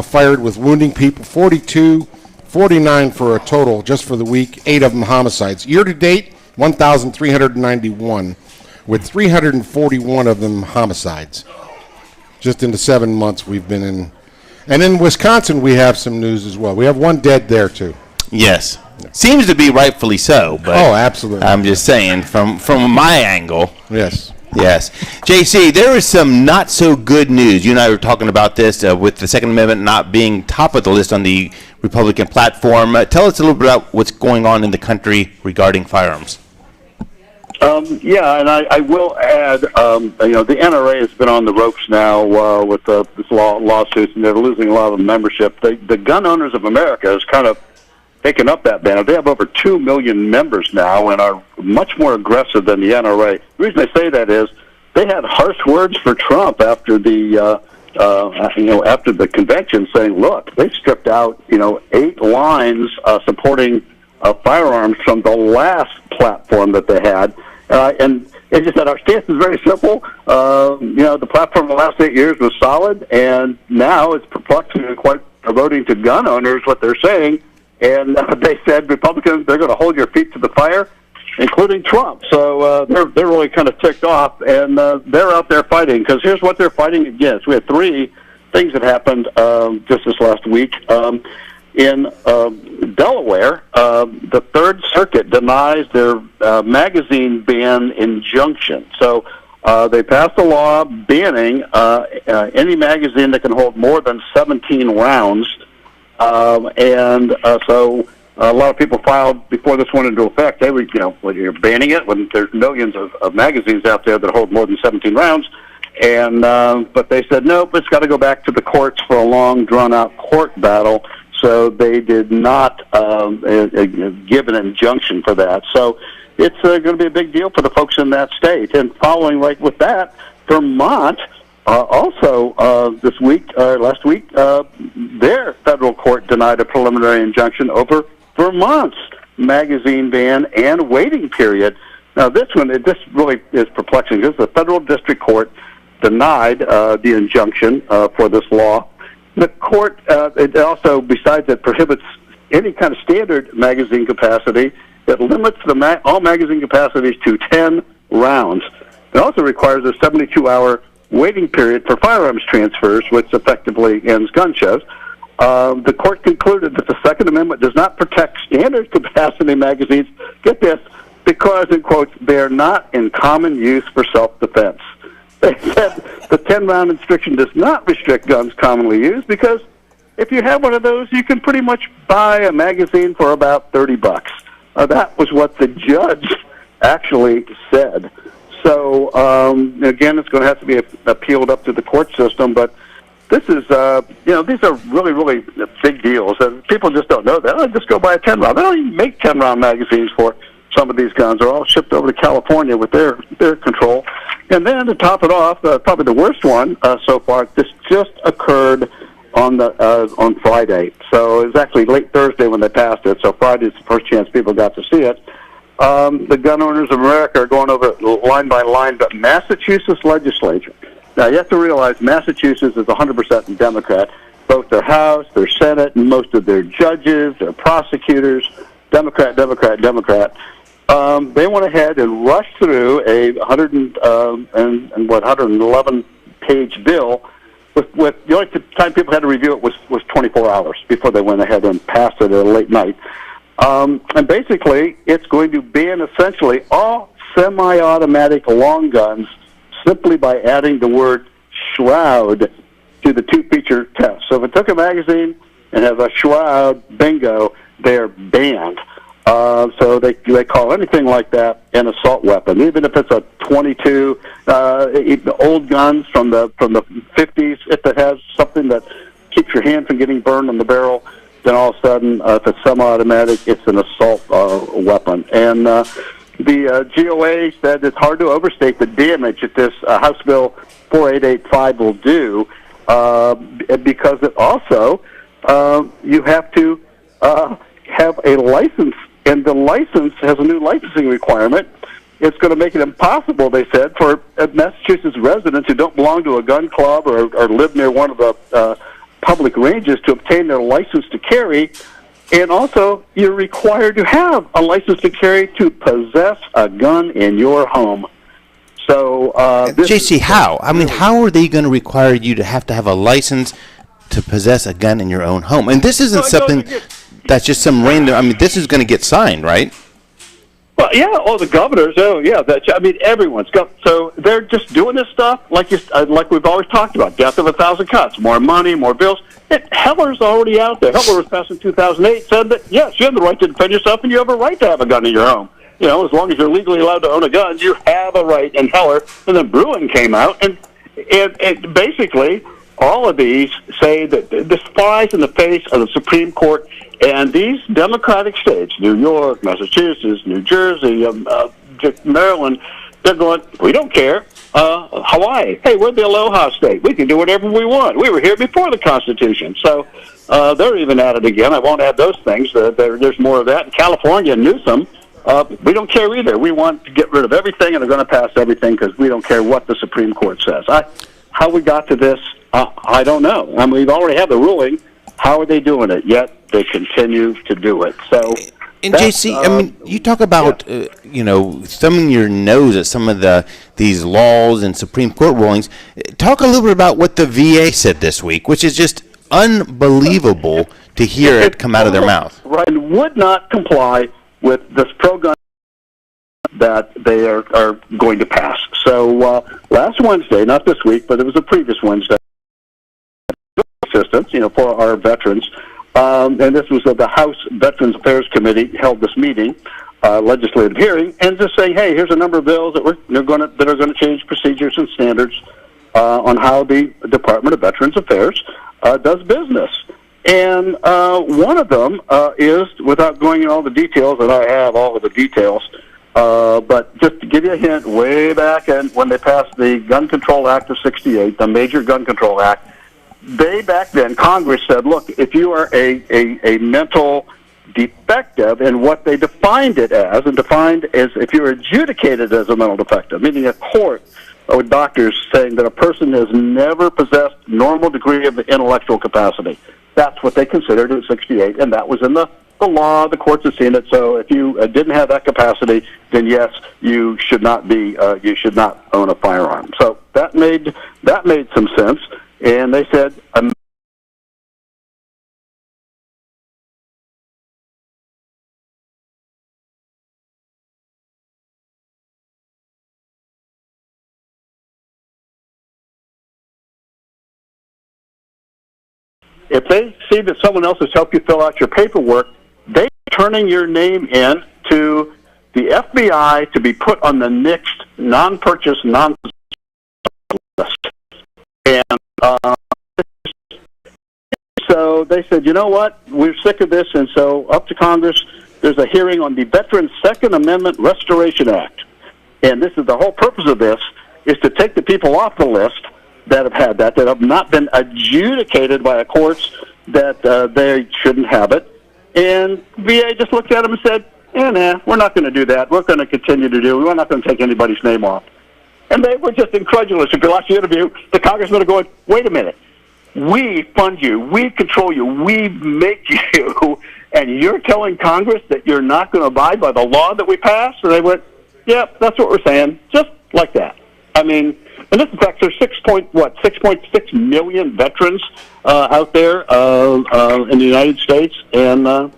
fired with wounding people, 42, 49 for a total just for the week, 8 of them homicides. Year to date, 1,391, with 341 of them homicides. Just in the 7 months we've been in. And in Wisconsin, we have some news as well. We have 1 dead there, too. Yes. Seems to be rightfully so. But absolutely. I'm just saying, from my angle. Yes. Yes. JC, there is some not so good news. You and I were talking about this with the Second Amendment not being top of the list on the Republican platform. Tell us a little bit about what's going on in the country regarding firearms. And I will add, the NRA has been on the ropes now with this lawsuits, and they're losing a lot of membership. The Gun Owners of America has kind of taken up that banner. They have over 2 million members now and are much more aggressive than the NRA. The reason I say that is they had harsh words for Trump after the after the convention, saying, "Look, they stripped out 8 lines supporting firearms from the last platform that they had." And it's just that our stance is very simple. The platform the last 8 years was solid, and now it's perplexing and quite promoting to gun owners what they're saying. And they said, Republicans, they're going to hold your feet to the fire, including Trump. So they're really kind of ticked off, and they're out there fighting, because here's what they're fighting against. We had 3 things that happened just this last week. in Delaware, the Third Circuit denies their magazine ban injunction. So they passed a law banning any magazine that can hold more than 17 rounds. So a lot of people filed before this went into effect. They were, when you're banning it, when there's millions of magazines out there that hold more than 17 rounds. And but they said, nope, it's got to go back to the courts for a long, drawn-out court battle. So they did not give an injunction for that. So it's going to be a big deal for the folks in that state. And following right with that, Vermont also last week, their federal court denied a preliminary injunction over Vermont's magazine ban and waiting period. Now this really is perplexing because the federal district court denied the injunction for this law. The court, it also, besides it, prohibits any kind of standard magazine capacity. It limits all magazine capacities to 10 rounds. It also requires a 72-hour waiting period for firearms transfers, which effectively ends gun shows. The court concluded that the Second Amendment does not protect standard capacity magazines, get this, because, in quotes, they're not in common use for self-defense. They said the 10-round restriction does not restrict guns commonly used because if you have one of those, you can pretty much buy a magazine for about $30. That was what the judge actually said. So, again, it's going to have to be appealed up to the court system, but this is, these are really, really big deals. People just don't know that. Just go buy a 10-round. They don't even make 10-round magazines for some of these guns. Are all shipped over to California with their control. And then to top it off, probably the worst one so far, this just occurred on Friday. So it was actually late Thursday when they passed it, so Friday's the first chance people got to see it. The Gun Owners of America are going over it line by line, but Massachusetts legislature. Now, you have to realize Massachusetts is 100% Democrat. Both their House, their Senate, and most of their judges, their prosecutors, Democrat. They went ahead and rushed through a 111-page bill. With the only time people had to review it was 24 hours before they went ahead and passed it at a late night. And basically, it's going to ban essentially all semi-automatic long guns simply by adding the word shroud to the two-feature test. So if it took a magazine and has a shroud, bingo, they're banned. So they call anything like that an assault weapon, even if it's a .22, old guns from the 50s. If it has something that keeps your hand from getting burned on the barrel, then all of a sudden, if it's semi-automatic, it's an assault weapon. And the GOA said it's hard to overstate the damage that this House Bill 4885 will do, because it also you have to have a license. And the license has a new licensing requirement. It's going to make it impossible, they said, for Massachusetts residents who don't belong to a gun club or live near one of the public ranges to obtain their license to carry. And also, you're required to have a license to carry to possess a gun in your home. So, JC, how? I mean, how are they going to require you to have a license to possess a gun in your own home? And this isn't something that's just some random. I mean, this is going to get signed, right? Well, yeah. Oh, the governors. Oh, yeah. Everyone's got. So they're just doing this stuff like we've always talked about. Death of 1,000 cuts. More money, more bills. Heller's already out there. Heller was passed in 2008. Said that yes, you have the right to defend yourself, and you have a right to have a gun in your home. As long as you're legally allowed to own a gun, you have a right. And Heller, and then Bruin came out, and basically all of these say that this flies in the face of the Supreme Court. And these Democratic states, New York, Massachusetts, New Jersey, Maryland, they're going, we don't care. Hawaii, hey, we're the Aloha state. We can do whatever we want. We were here before the Constitution. So they're even at it again. I won't add those things. There's more of that. In California, Newsom, we don't care either. We want to get rid of everything, and they're going to pass everything because we don't care what the Supreme Court says. How we got to this, I don't know. I mean, we've already had the ruling. How are they doing it? Yet they continue to do it. So, and JC, I mean, you talk about thumbing your nose at some of these laws and Supreme Court rulings. Talk a little bit about what the VA said this week, which is just unbelievable to hear it come out of their mouth. Right, and would not comply with this pro-gun that they are going to pass. So last Wednesday, not this week, but it was the previous Wednesday, assistance, for our veterans, and this was the House Veterans Affairs Committee held this meeting, legislative hearing, and just saying, hey, here's a number of bills that are going to change procedures and standards on how the Department of Veterans Affairs does business. And one of them is, without going into all the details, and I have all of the details, but just to give you a hint, way back when they passed the Gun Control Act of '68, the Major Gun Control Act, back then, Congress said, look, if you are a mental defective, and what they defined it as, and defined as if you're adjudicated as a mental defective, meaning a court with doctors saying that a person has never possessed normal degree of intellectual capacity. That's what they considered in '68, and that was in the law. The courts have seen it. So if you didn't have that capacity, then yes, you should not own a firearm. So that made some sense, and they said. If they see that someone else has helped you fill out your paperwork, they're turning your name in to the FBI to be put on the next non-purchase, non-list. And so they said, you know what, we're sick of this, and so up to Congress, there's a hearing on the Veterans Second Amendment Restoration Act. And this is the whole purpose of this, is to take the people off the list that have not been adjudicated by the courts that they shouldn't have it. And VA just looked at them and said, nah, we're not going to do that. We're going to continue to do it. We're not going to take anybody's name off. And they were just incredulous. If you watch the interview, the congressmen are going, wait a minute. We fund you. We control you. We make you. And you're telling Congress that you're not going to abide by the law that we passed? And they went, yep, that's what we're saying. Just like that. I mean, and this affects there's 6.6 million veterans out there in the United States, and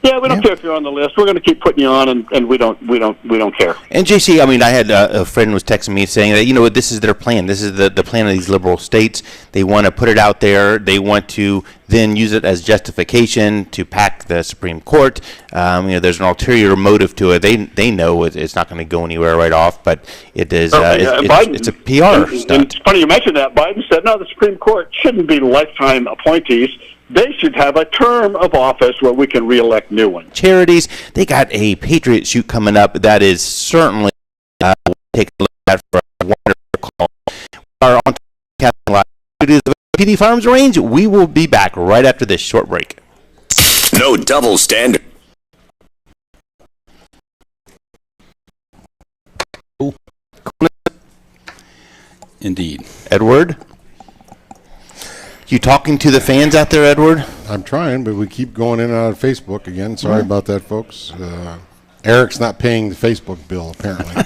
we don't care if you're on the list. We're going to keep putting you on, and we don't care. And JC, I mean, I had a friend was texting me saying that this is their plan. This is the plan of these liberal states. They want to put it out there. They want to then use it as justification to pack the Supreme Court. There's an ulterior motive to it. They know it's not going to go anywhere right off, but it is. It's a PR stunt. And it's funny you mentioned that. Biden said, no, the Supreme Court shouldn't be lifetime appointees. They should have a term of office where we can reelect new ones. Charities, they got a Patriot Shoot coming up that is certainly take a look at for a wonderful call. Our OnTarget live studios of PD Firearms Range. We will be back right after this short break. No double standard. Indeed. Edward? You talking to the fans out there, Edward? I'm trying, but we keep going in and out of Facebook again. Sorry about that, folks. Eric's not paying the Facebook bill, apparently.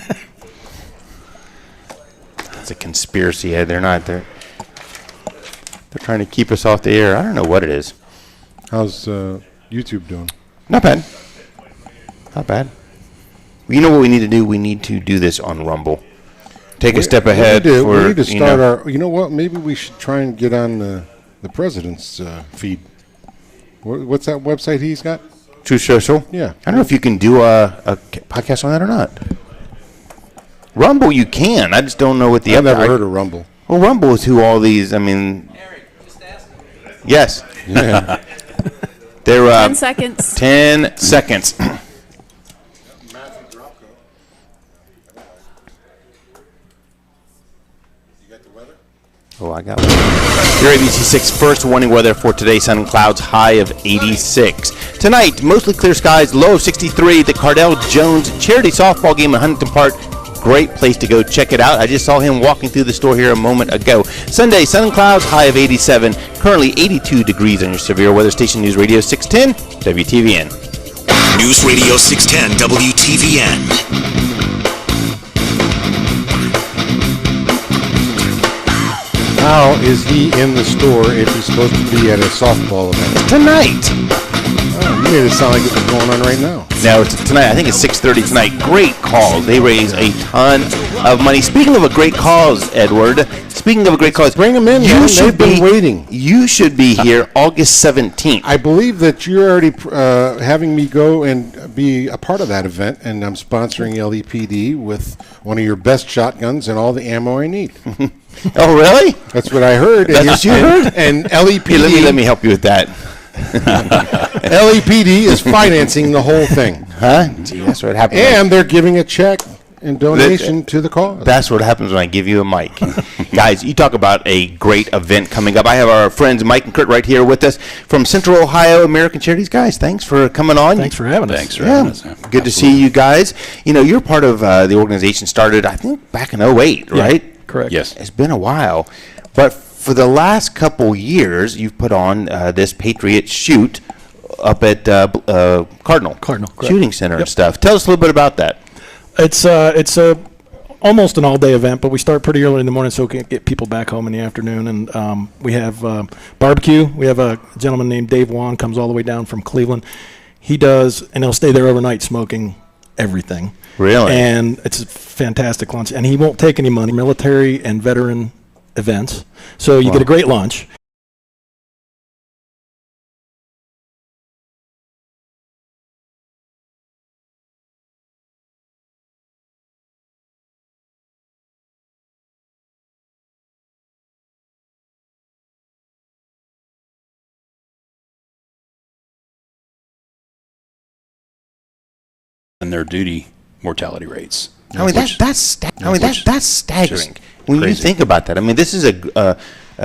It's a conspiracy. They're not. They're trying to keep us off the air. I don't know what it is. How's YouTube doing? Not bad. Not bad. You know what we need to do? We need to do this on Rumble. Take a step ahead. We need to start our. You know what? Maybe we should try and get on the president's feed. What's that website he's got? True Social? Yeah. I don't know if you can do a podcast on that or not. Rumble, you can. I just don't know what the. I've never heard of Rumble. Well, Rumble is who all these. I mean. Eric, just ask me. Yes. Yeah. They're 10 seconds. 10 seconds. Oh, I got one. Your ABC6 first warning weather for today. Sun and clouds, high of 86. Tonight, mostly clear skies, low of 63. The Cardinal Jones charity softball game in Huntington Park. Great place to go check it out. I just saw him walking through the store here a moment ago. Sunday, sun and clouds, high of 87. Currently 82 degrees on your severe weather station. News Radio 610 WTVN. News Radio 610 WTVN. How is he in the store if he's supposed to be at a softball event? Tonight. Oh, you made it sound like it was going on right now. No, it's tonight. I think it's 6:30 tonight. Great cause. They raise a ton of money. Speaking of a great cause, Edward. Speaking of a great cause, bring them in. You man. should They've been waiting. You should be here August 17th. I believe that you're already having me go and be a part of that event, and I'm sponsoring LEPD with one of your best shotguns and all the ammo I need. Oh, really? That's what I heard. That's what you heard? And LEPD. Hey, let me help you with that. LEPD is financing the whole thing. Huh? Gee, that's what happens. And they're giving a check in donation to the cause. That's what happens when I give you a mic. Guys, you talk about a great event coming up. I have our friends Mike and Curt right here with us from Central Ohio American Charities. Guys, thanks for coming on. Thanks for having us. Thanks for having us. Good to see you guys. You know, you're part of the organization started, I think, back in 2008, right? Correct. Yes. It's been a while. But for the last couple years, you've put on this Patriot Shoot up at Cardinal Shooting Center and stuff. Tell us a little bit about that. It's a almost an all-day event, but we start pretty early in the morning so we can get people back home in the afternoon. And we have barbecue. We have a gentleman named Dave Wan, comes all the way down from Cleveland. He does, and he'll stay there overnight smoking everything. Really? And it's a fantastic lunch. And he won't take any money, military and veteran events. So you get a great lunch. And their duty mortality rates. I mean, that's staggering when you think about that. I mean, this is a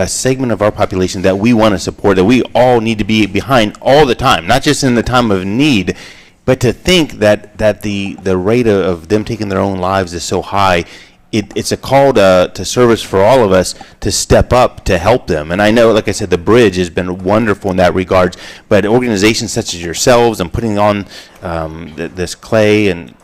segment of our population that we want to support, that we all need to be behind all the time, not just in the time of need, but to think that the rate of them taking their own lives is so high. It's a call to service for all of us to step up to help them. And I know, like I said, the bridge has been wonderful in that regard. But organizations such as yourselves and putting on this clay and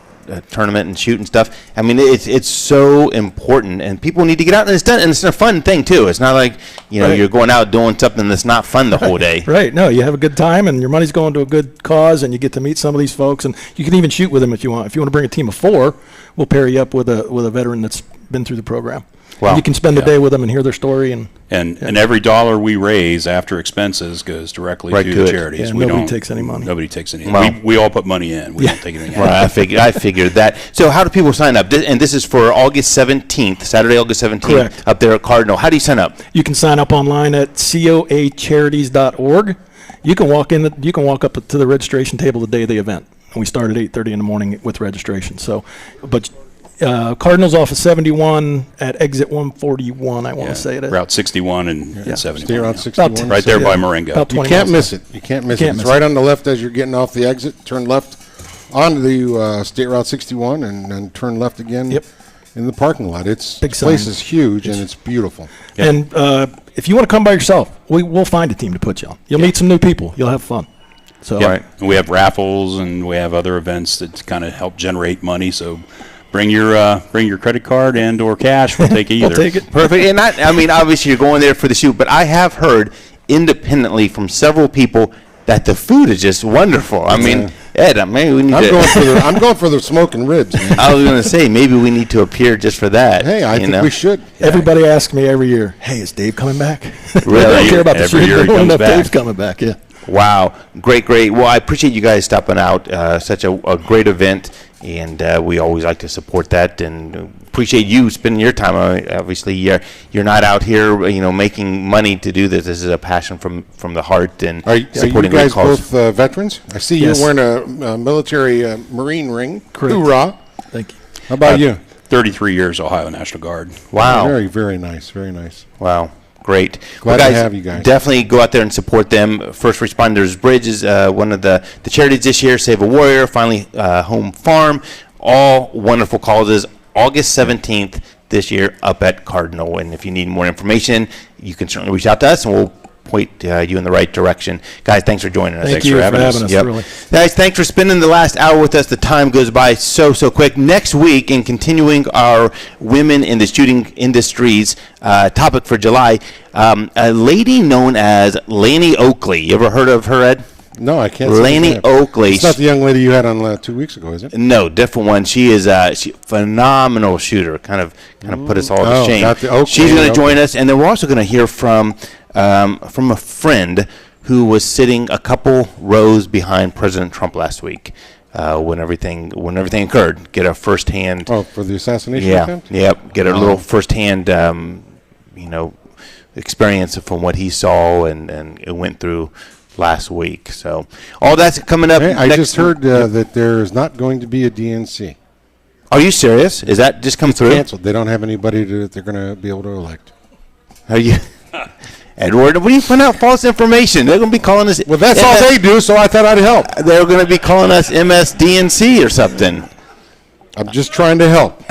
tournament and shoot and stuff, I mean, it's so important. And people need to get out and it's done. And it's a fun thing, too. It's not like, you're going out doing something that's not fun the whole day. Right. No, you have a good time and your money's going to a good cause and you get to meet some of these folks. And you can even shoot with them if you want. If you want to bring a team of 4, we'll pair you up with a veteran that's been through the program. Wow. And you can spend the day with them and hear their story. And every dollar we raise after expenses goes directly to the charities. Yeah, nobody takes any money. Nobody takes any money. We all put money in. We don't take anything out. Right, I figured that. So how do people sign up? And this is for August 17th, Saturday, August 17th, Correct. Up there at Cardinal. How do you sign up? You can sign up online at coacharities.org. You can walk up to the registration table the day of the event. And we start at 8:30 in the morning with registration. So, but Cardinal's off of 71 at exit 141, I want to say it is. Route 61 and 71. Stay around 61. Right there by Marengo. You can't miss it. You can't miss it. It's right on the left as you're getting off the exit. Turn left onto the State Route 61 and then turn left again in the parking lot. This place is huge and it's beautiful. Yep. And if you want to come by yourself, we'll find a team to put you on. You'll meet some new people. You'll have fun. So, And we have raffles and we have other events that kind of help generate money. So bring your credit card and or cash. We'll take either. We'll take it. Perfect. And I mean, obviously you're going there for the shoot, but I have heard independently from several people that the food is just wonderful. I mean, Ed, maybe we need I'm going for the smoking ribs. Man. I was going to say, maybe we need to appear just for that. Hey, I think we should. Everybody asks me every year, hey, is Dave coming back? Really? I don't care about the Every shoot. year he They don't comes know if back. Dave's coming back, yeah. Wow. Great. Well, I appreciate you guys stopping out. Such a great event, and we always like to support that and appreciate you spending your time. Obviously, you're not out here, making money to do this. This is a passion from the heart and supporting you guys great cause. both veterans? I see you're wearing a military Marine ring. Correct. Hoorah. Thank you. How about you? 33 years Ohio National Guard. Wow. Very, very nice. Very nice. Wow. Great. Glad guys, to have you guys. Definitely go out there and support them. First Responders Bridge is one of the charities this year. Save a Warrior, Finally Home Farm. All wonderful causes. August 17th this year up at Cardinal. And if you need more information, you can certainly reach out to us and we'll point you in the right direction. Guys, thanks for joining us. Thanks for having us. Yep. Really. Guys, thanks for spending the last hour with us. The time goes by so quick. Next week, in continuing our Women in the Shooting Industries topic for July, a lady known as Laney Oakley. You ever heard of her, Ed? No, I can't. Laney Oakley. It's not the young lady you had on 2 weeks ago, is it? No, different one. She is a phenomenal shooter. Kind of put us all to shame. She's going to join us, and then we're also going to hear from a friend who was sitting a couple rows behind President Trump last week when everything occurred. Get a firsthand. Oh, for the assassination attempt? Yep. Get a little firsthand, experience from what he saw and went through last week. So all that's coming up. Hey, I just heard that there's not going to be a DNC. Are you serious? Is that just come through? Canceled. They don't have anybody that they're going to be able to elect. Are you, Edward? What are you putting out false information? They're going to be calling us. Well, that's all they do. So I thought I'd help. They're going to be calling us MSDNC or something. I'm just trying to help.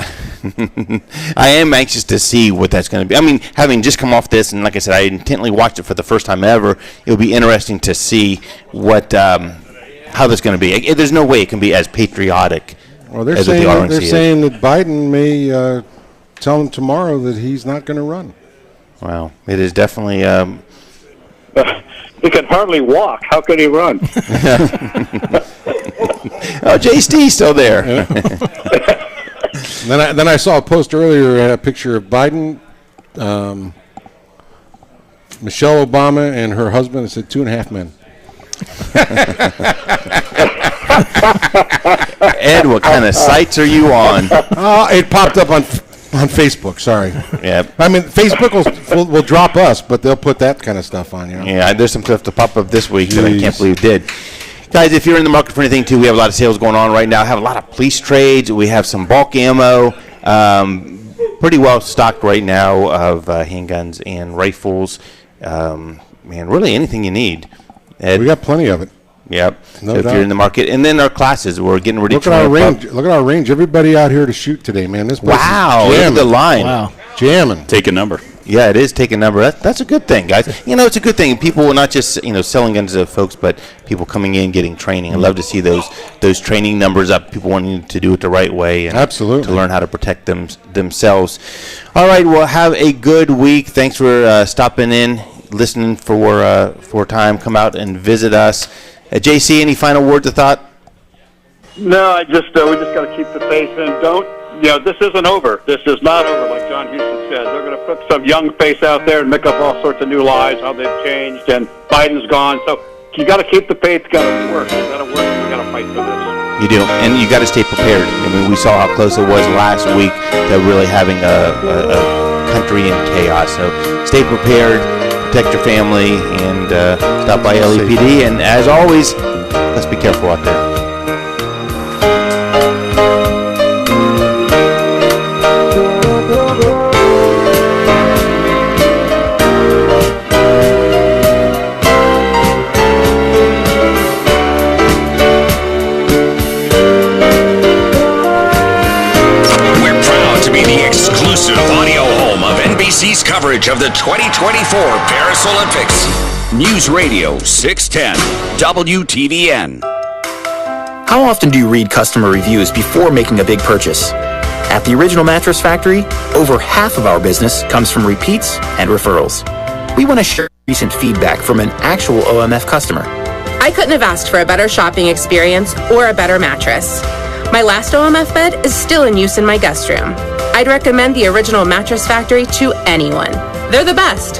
I am anxious to see what that's going to be. I mean, having just come off this, and like I said, I intently watched it for the first time ever. It'll be interesting to see what how that's going to be. There's no way it can be as patriotic. Well, they're saying that Biden may tell him tomorrow that he's not going to run. Wow, it is definitely. He can hardly walk. How could he run? Oh, JD's still there. Yeah. Then I saw a post earlier, a picture of Biden, Michelle Obama, and her husband. It said 2.5 men. Ed, what kind of sites are you on? It popped up on Facebook. Sorry. Yeah. I mean, Facebook will drop us, but they'll put that kind of stuff on. Yeah, there's some stuff to pop up this week that I can't believe did. Guys, if you're in the market for anything, too, we have a lot of sales going on right now. Have a lot of police trades. We have some bulk ammo. Pretty well stocked right now of handguns and rifles. Really anything you need. Ed? We got plenty of it. Yep. No so if doubt. you're in the market. And then our classes. We're getting ready to our range. Look at our range. Everybody out here to shoot today, man. This place is look at the line. Wow. Jamming. Take a number. Yeah, it is taking a number. That's a good thing, guys. It's a good thing. People are not just selling guns to folks, but people coming in, getting training. I love to see those training numbers up. People wanting to do it the right way and absolutely to learn how to protect themselves. All right, well, have a good week. Thanks for stopping in, listening for time. Come out and visit us. JC, any final words of thought? No, we just got to keep the faith and don't. This isn't over. This is not over, like John Houston said. They're going to put some young face out there and make up all sorts of new lies, how they've changed, and Biden's gone. So you got to keep the faith. Got to work. We got to fight for this. You do, and you got to stay prepared. I mean, we saw how close it was last week to really having a country in chaos. So stay prepared, protect your family, and stop by LAPD. And as always, let's be careful out there. NBC's coverage of the 2024 Paris Olympics. News Radio 610 WTVN. How often do you read customer reviews before making a big purchase? At the Original Mattress Factory, over half of our business comes from repeats and referrals. We want to share recent feedback from an actual OMF customer. I couldn't have asked for a better shopping experience or a better mattress. My last OMF bed is still in use in my guest room. I'd recommend the Original Mattress Factory to anyone. They're the best.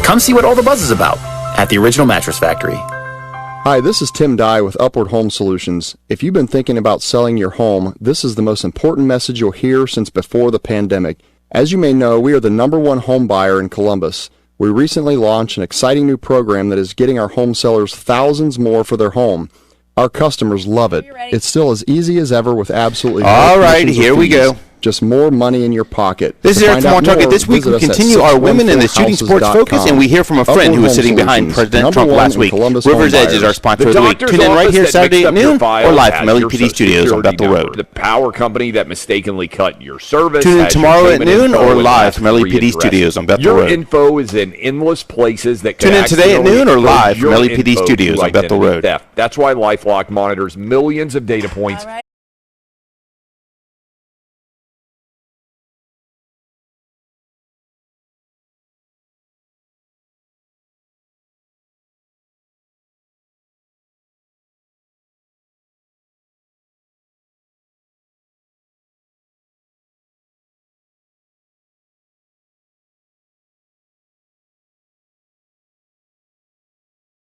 Come see what all the buzz is about at the Original Mattress Factory. Hi, this is Tim Dye with Upward Home Solutions. If you've been thinking about selling your home, this is the most important message you'll hear since before the pandemic. As you may know, we are the #1 home buyer in Columbus. We recently launched an exciting new program that is getting our home sellers thousands more for their home. Our customers love it. It's still as easy as ever with absolutely no All right, commissions or here we fees. go. just more money in your pocket. This is To Eric find from out OnTarget. more, This week visit we us at continue our Women in the Shooting Sports Focus, and we hear from a friend who was sitting behind President Trump last week. River's Edge is our sponsor of the week. Tune in right here Saturday at noon or live from LAPD Studios on Bethel Road. The power company that mistakenly cut your service. Tune in tomorrow at noon or live from LAPD Studios on Bethel Road. Your info is in endless places that Tune in today at noon or live from LAPD Studios on Bethel Road. That's why LifeLock monitors millions of data points